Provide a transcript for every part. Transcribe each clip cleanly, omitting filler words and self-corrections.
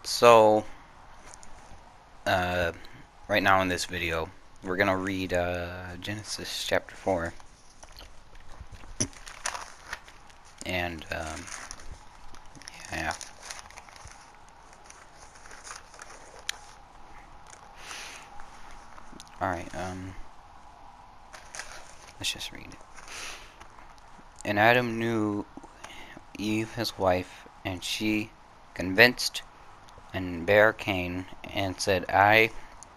So, uh, right now in this video, we're gonna read Genesis chapter 4, and yeah. All right. Let's just read it. And Adam knew Eve his wife, and she convinced and bare Cain, and said, I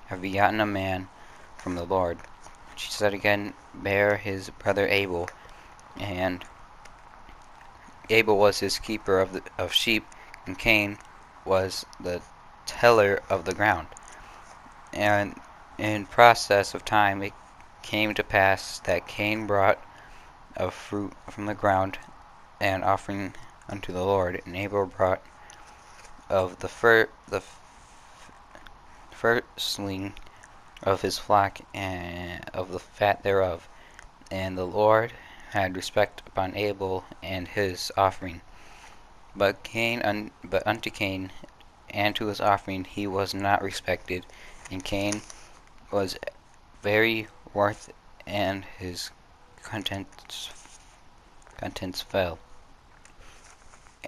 have begotten a man from the Lord. She said again, Bear his brother Abel, and Abel was his keeper of sheep, and Cain was the tiller of the ground. And in process of time it came to pass that Cain brought of fruit from the ground an offering unto the Lord, and Abel brought of the firstling of his flock and of the fat thereof. And the Lord had respect upon Abel and his offering. But unto Cain and to his offering he was not respected, and Cain was very wroth, and his contents fell.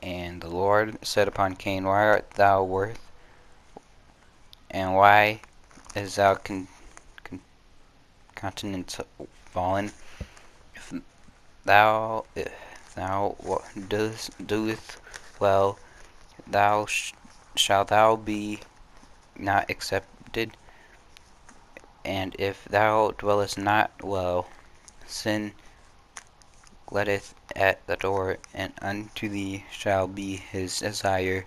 And the Lord said upon Cain, Why art thou wroth, and why is thou countenance fallen? If thou doest well, shalt thou be not accepted, and if thou dwellest not well, sin letteth at the door, and unto thee shall be his desire.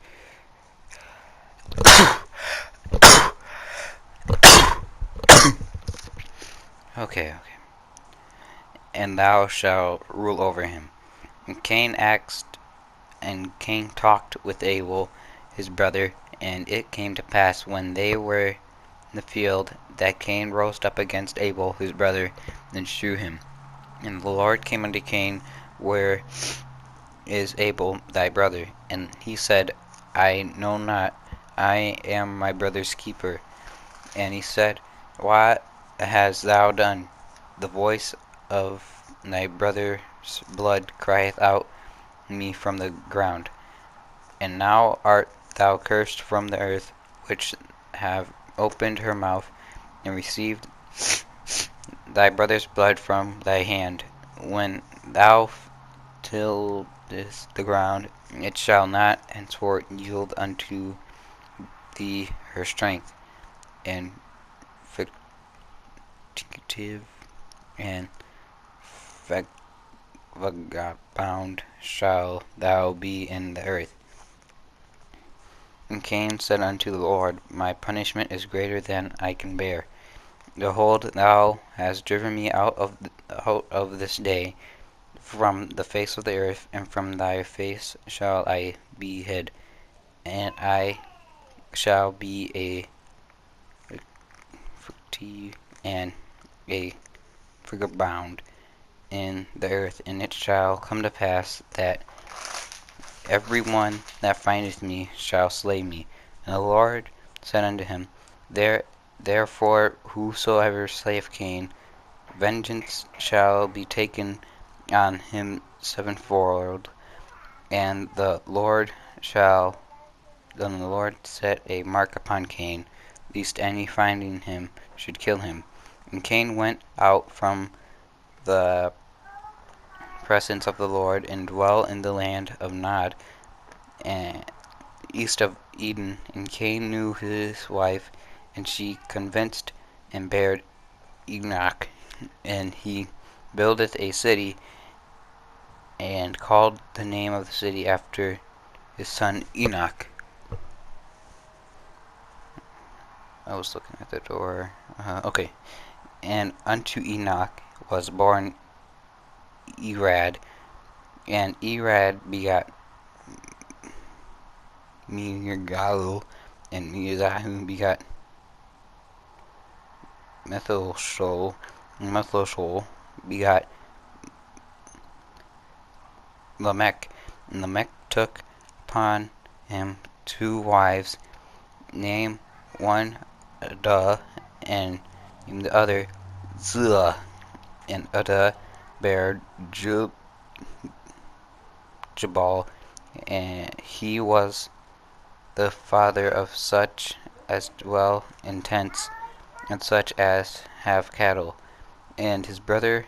Okay. And thou shalt rule over him. And Cain talked with Abel his brother, and it came to pass when they were in the field that Cain rose up against Abel his brother, and slew him. And the Lord came unto Cain, Where is Abel thy brother? And he said, I know not, I am my brother's keeper. And he said, What hast thou done? The voice of thy brother's blood crieth out me from the ground. And now art thou cursed from the earth, which have opened her mouth, and received thy brother's blood from thy hand. When thou tillest the ground, it shall not henceforth yield unto thee her strength, and fugitive and vagabond shall thou be in the earth. And Cain said unto the Lord, My punishment is greater than I can bear. Behold, thou hast driven me out of this day from the face of the earth, and from thy face shall I be hid, and I shall be a fugitive and a vagabond in the earth. And it shall come to pass that every one that findeth me shall slay me. And the Lord said unto him, Therefore whosoever slayeth Cain, vengeance shall be taken on him sevenfold. And the Lord set a mark upon Cain, lest any finding him should kill him. And Cain went out from the presence of the Lord, and dwelt in the land of Nod, east of Eden. And Cain knew his wife, and she conceived and bare Enoch. And he builded a city, and called the name of the city after his son Enoch. I was looking at the door. Okay. And unto Enoch was born Irad, and Irad begot Megalu, and Megalu begot Methuselah, and Methuselah begot Lamech, and Lamech took upon him two wives, name one Ada, and named the other Zillah. And Ada bare Jubal, and he was the father of such as dwell in tents, and such as have cattle. And his brother's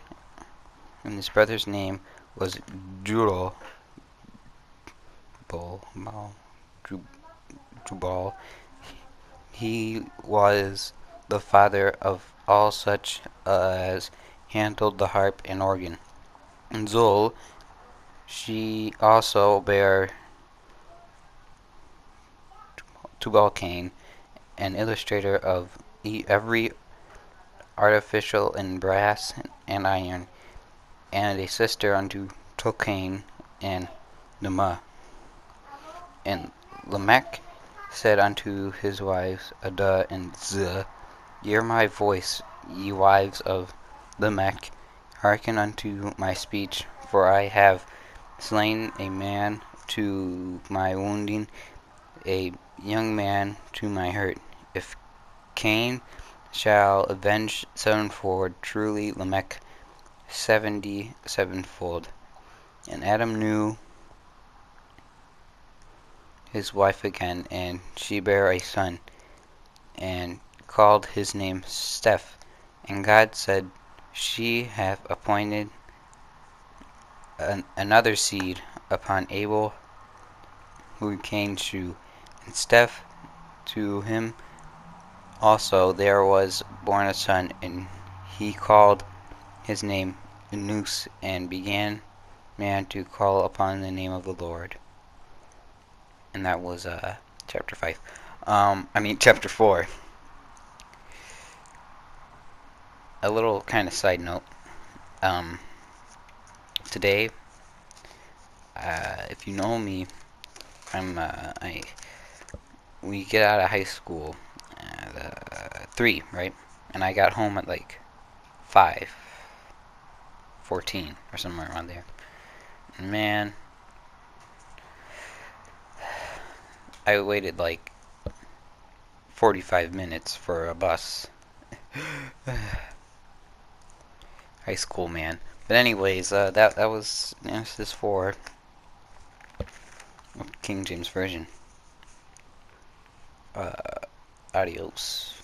name was Jubal. Jubal. He was the father of all such as handled the harp and organ. And Zul, she also bare Tubal-Cain, an illustrator of every artificial in brass and iron, and a sister unto Tolkien and Nema. And Lamech said unto his wives Ada and Zillah, Hear my voice, ye wives of Lamech, hearken unto my speech, for I have slain a man to my wounding, a young man to my hurt. If Cain shall avenge sevenfold, truly Lamech 77-fold. And Adam knew his wife again, and she bare a son, and called his name Steph. And God said, She hath appointed another seed upon Abel, who Cain slew. And Steph, to him also there was born a son, and he called his name Enos, and began man to call upon the name of the Lord. And that was chapter 5. Chapter 4. A little kind of side note. Today, if you know me, we get out of high school at 3, right? And I got home at like 5:14 or somewhere around there. And man, I waited like 45 minutes for a bus. High school, man. But anyways, that was Genesis 4, King James Version. Adios.